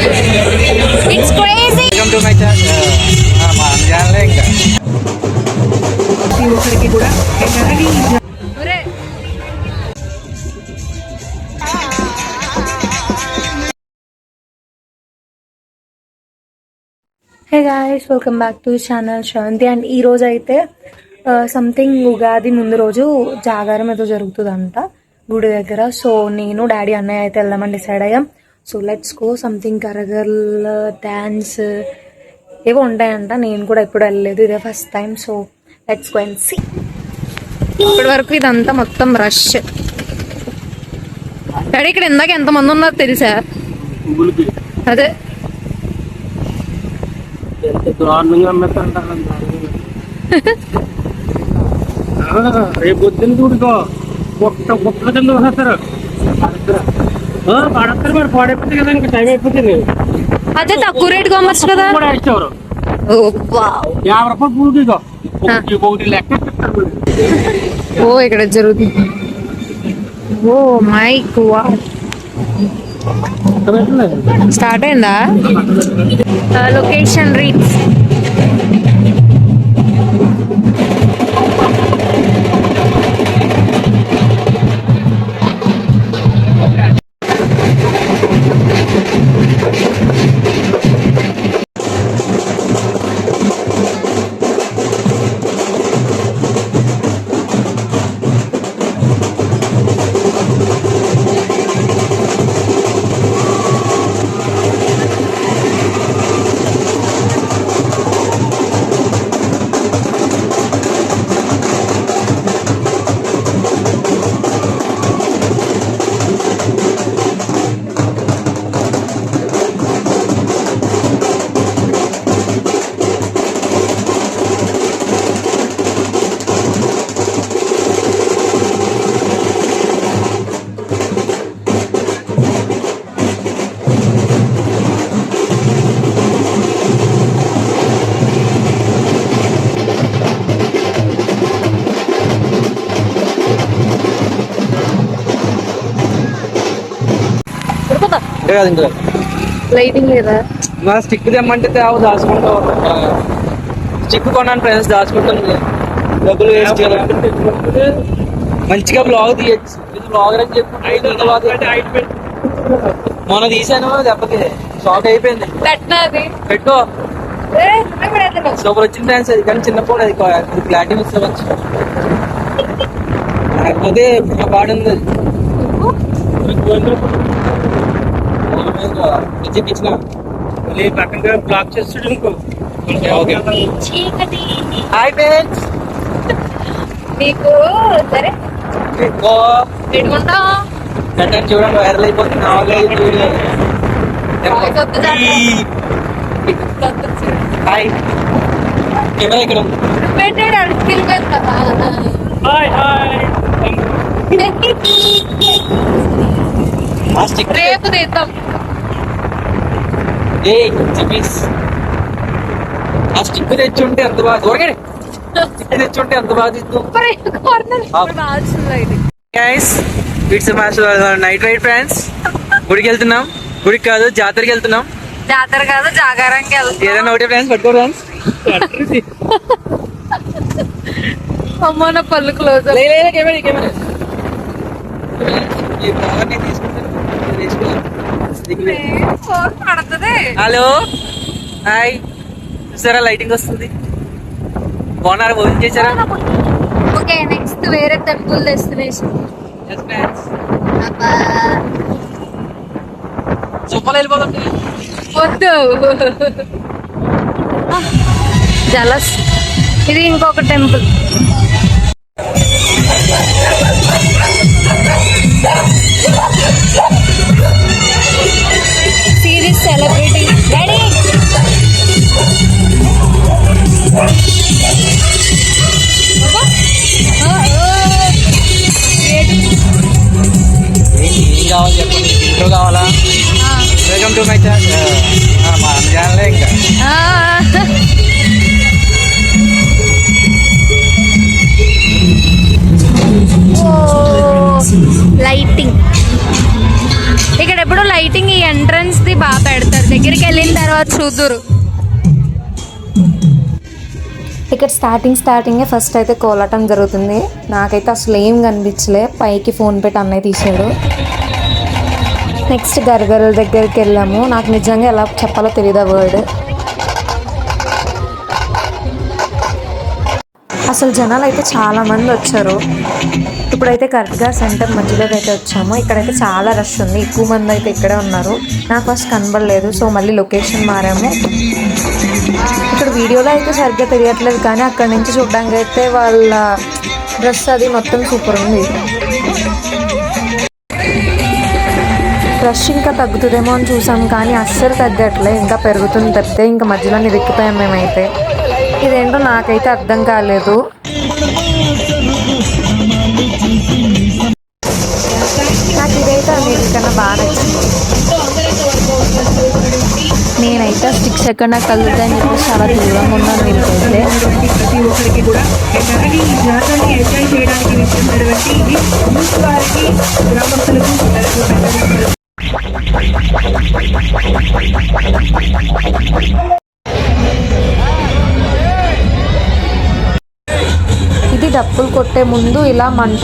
It's crazy. Welcome to my channel. మా channel ఇంకా hey guys, welcome back to channel Sravanthi. And ఈ రోజు అయితే సంథింగ్ ఉగాది ముందు రోజు జాగారం ఏదో జరుగుతుందంట గుడి దగ్గర. సో నేను డాడీ అన్నయ్య అయితే వెళ్దామని డిసైడ్ అయ్యాం. So let's go. సంథింగ్ కరగల్ డ్యాన్స్ ఏవో ఉంటాయంట. నేను కూడా ఎప్పుడు వెళ్ళలేదు, ఇదే first time. So let's go and see. ఇప్పటి వరకు ఇదంతా మొత్తం రష్. డాడీ ఇక్కడ ఇందాక ఎంతమంది ఉన్నారు తెలుసా? అదే రేపు పొద్దున్న చూడుకో గుట్టల కింద వస్తారు పాడతారు. మరి పాడైపోతుంది కదా, ఇంకా టైం అయిపోతుంది. అదే తక్కువ రేట్ కొమ్మచ్చు కదా. 50 రూపాయలు పూలకి ఒకటి లెక్క. ఓ ఇక్కడ జరుగుతుంది. ఓ మై గాడ్, స్టార్ట్ అయిందా? Location reach. లైటింగ్ లేదా? మా స్టిక్ తెమ్మంటే తేవు దాచుకుంటాం. స్టిక్ కొన్నాను ఫ్రెండ్స్, దాచుకుంటాను. డబ్బులు వేస్ట్ చేయాలి. మంచిగా బ్లాగ్ తీయచ్చు. ఇది బ్లాగర్ అని చెప్పి మొన్న తీసాను, దెబ్బకి షాక్ అయిపోయింది. పెట్టుకో సూపర్ వచ్చింది ఫ్రెండ్స్. అది కానీ చిన్నప్పుడు అది క్లారిటీ మిస్ అవ్వచ్చు. కాకపోతే పాడుంది అది పక్కన బ్లాక్ చేస్తాడు ఇంకో. హాయ్ ఫ్రెండ్స్, నీకు సరే పెట్టుకుంటాం. చూడండి వైరల్ అయిపోతుంది. హాయ్ కెమెరా ఇక్కడ రేపు తీద్దాం. ఆ స్టిక్ తెచ్చుంటే ఎంత బాగా దూరగానే తెచ్చుంటే ఎంత బాగా తీద్దాం. Night ride friends. గుడికి వెళ్తున్నాం. గుడికి కాదు, జాతరకి వెళ్తున్నాం. జాతర కాదు, జాగారానికి వెళ్తాం. ఏదైనా ఒకటే ఫ్రెండ్స్, పట్టుకో ఫ్రెండ్స్. అమ్మో నా పళ్ళు క్లోజ్. హలో హాయ్, చూసారా లైటింగ్ వస్తుంది? బాగున్నారా? భోజనం చేశారా? ఓకే, నెక్స్ట్ వేరే టెంపుల్ డెస్టినేషన్. సూపర్ వెళ్ళిపోతుంది. వద్దు, జలస్. ఇది ఇంకొక టెంపుల్. Series celebrity daddy. ఏం కావాలి చెప్పండి. ఇంట్లో కావాలా? Welcome to my channel. మా ఛానల్ ఇంకా లైటింగ్ ఇక్కడ ఎప్పుడు లైటింగ్ ఈ ఎంట్రన్స్ ది బాగా పెడతారు. దగ్గర తర్వాత చూద్దురు. ఇక్కడ స్టార్టింగే ఫస్ట్ అయితే కోలాటం జరుగుతుంది. నాకైతే అసలు ఏం కనిపించలే. పైకి ఫోన్ పెట్టి అన్నయ్య తీసాడు. నెక్స్ట్ గరగరల దగ్గరికి వెళ్ళాము. నాకు నిజంగా ఎలా చెప్పాలో తెలియదు ఆ వర్డ్. అసలు జనాలు అయితే చాలా మంది వచ్చారు. ఇప్పుడైతే కరెక్ట్గా సెంటర్ మధ్యలోకి అయితే వచ్చాము. ఇక్కడైతే చాలా రష్ ఉంది. ఎక్కువ మంది అయితే ఇక్కడే ఉన్నారు. నాకు ఫస్ట్ కనబడలేదు, సో మళ్ళీ లొకేషన్ మారాము. ఇక్కడ వీడియోలో అయితే సరిగ్గా తెలియట్లేదు, కానీ అక్కడి నుంచి చూడడానికి అయితే వాళ్ళ డ్రెస్ అది మొత్తం సూపర్ ఉంది. రష్ ఇంకా తగ్గుతుందేమో అని చూసాం, కానీ అస్సలు తగ్గట్లే, ఇంకా పెరుగుతుంది తప్పితే. ఇంకా మధ్యలో నిరిక్కిపోయాం మేమైతే. ఇదేంటో నాకైతే అర్థం కాలేదు. నాకు ఇదైతే అన్నిటికన్నా బాగా నచ్చింది. నేనైతే 6 సెకండ్ నాకు తగ్గుతాయని చెప్పి చాలా దూరంగా ఉన్నాను వీళ్ళకైతే. ప్రతి ఒక్కరికి కూడా అలాగే ఈ జాతరని ఎంజాయ్ చేయడానికి వచ్చినటువంటి వారికి గ్రామస్తులకు ఇది డప్పులు కొట్టే ముందు ఇలా మంట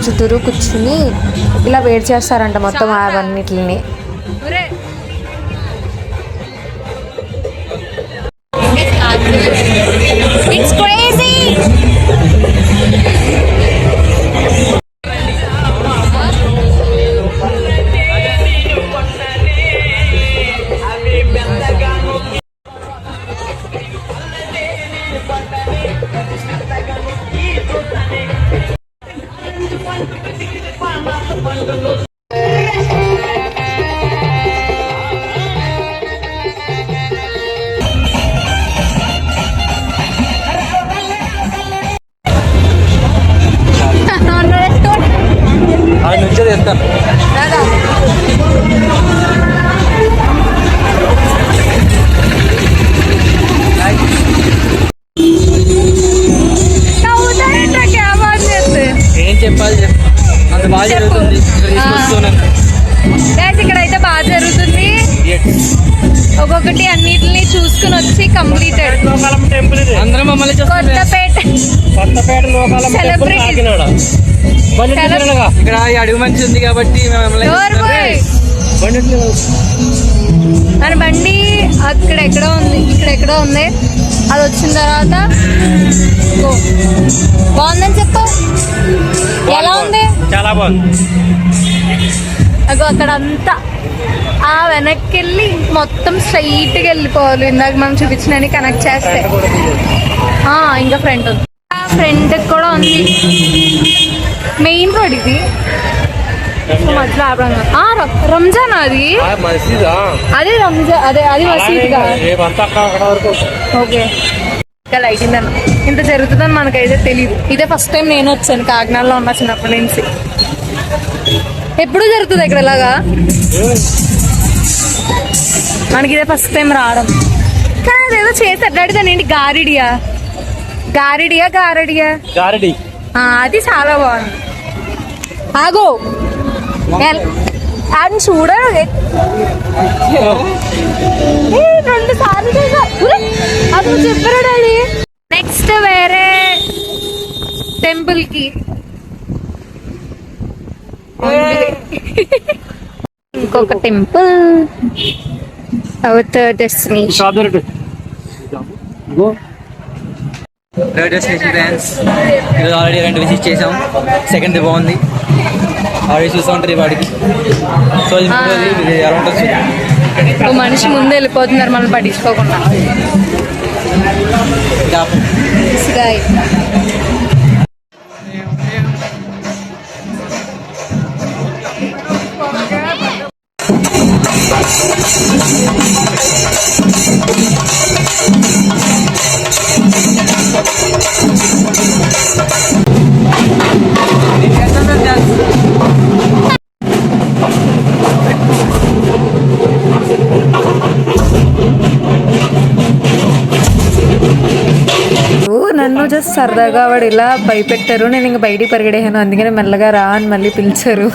చుట్టూరు కూర్చుని ఇలా వేడి చేస్తారంట మొత్తం అవన్నిటిని. It's crazy. అది నుంచే తెస్తాను. ఏం చెప్పాలి అంత బాగా జరుగుతుంది. ఇక్కడైతే బాగా జరుగుతుంది. ఒక్కొక్కటి అన్నిటిని చూసుకుని వచ్చి కంప్లీటెడ్. అందరం మమ్మల్ని కొత్తపేట లోకాలం ఇక్కడ ఈ అడుగు మంచి ఉంది కాబట్టి మన బండి అక్కడ ఎక్కడో ఉంది, ఇక్కడ ఎక్కడో ఉంది. అది వచ్చిన తర్వాత బాగుందని చెప్పు. ఎలా ఉంది? చాలా బాగుంది. అగో అక్కడ అంతా ఆ వెనక్కి వెళ్ళి మొత్తం స్ట్రైట్గా వెళ్ళిపోవాలి. ఇందాక మనం చూపించిన కనెక్ట్ చేస్తే ఇంకా ఫ్రంట్ ఉంది. ఫ్రంట్ కూడా ఉంది. మెయిన్ రోడ్ ఇది. మధ్యలో రంజాన్ అది అదే రంజాన్ అది మసీద్. ఓకే, ఇంకా లైటింగ్ అన్న ఇంత జరుగుతుందని మనకైతే తెలియదు. ఇదే ఫస్ట్ టైం నేను వచ్చాను కాకినాడలో ఉన్నా చిన్నప్పటి నుంచి. ఎప్పుడు జరుగుతుంది ఇక్కడ ఇలాగా? మనకి ఇదే ఫస్ట్ టైం రావడం. కానీ అదేదో చేసి అడ్డాడిదాని ఏంటి? గారడి అది చాలా బాగుంది. ఆగో అది చూడ 2 సార్లు అది చెప్పారు డాడీ. నెక్స్ట్ వేరే టెంపుల్ కి ఇంకొక temple. Our third destination. Friends ఈరోజు ఆల్రెడీ 2 విజిట్ చేసాం. సెకండ్ బాగుంది. ఆల్రెడీ చూస్తూ ఉంటుంది వాడికి. సో ఎలా ఉంటుంది? ఓ మనిషి ముందు వెళ్ళిపోతున్నారు మనం పట్టించుకోకుండా. నన్ను జస్ట్ సరదాగా వాడు ఇలా భయపెట్టారు. నేను ఇంకా బయటికి పరిగెడేసాను. అందుకని మెల్లగా రా అని మళ్ళీ పిలిచారు.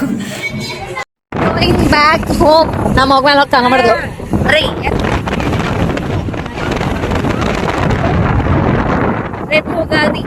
Back home. నా మొగ కనబడదు. రేపు ఉగాది.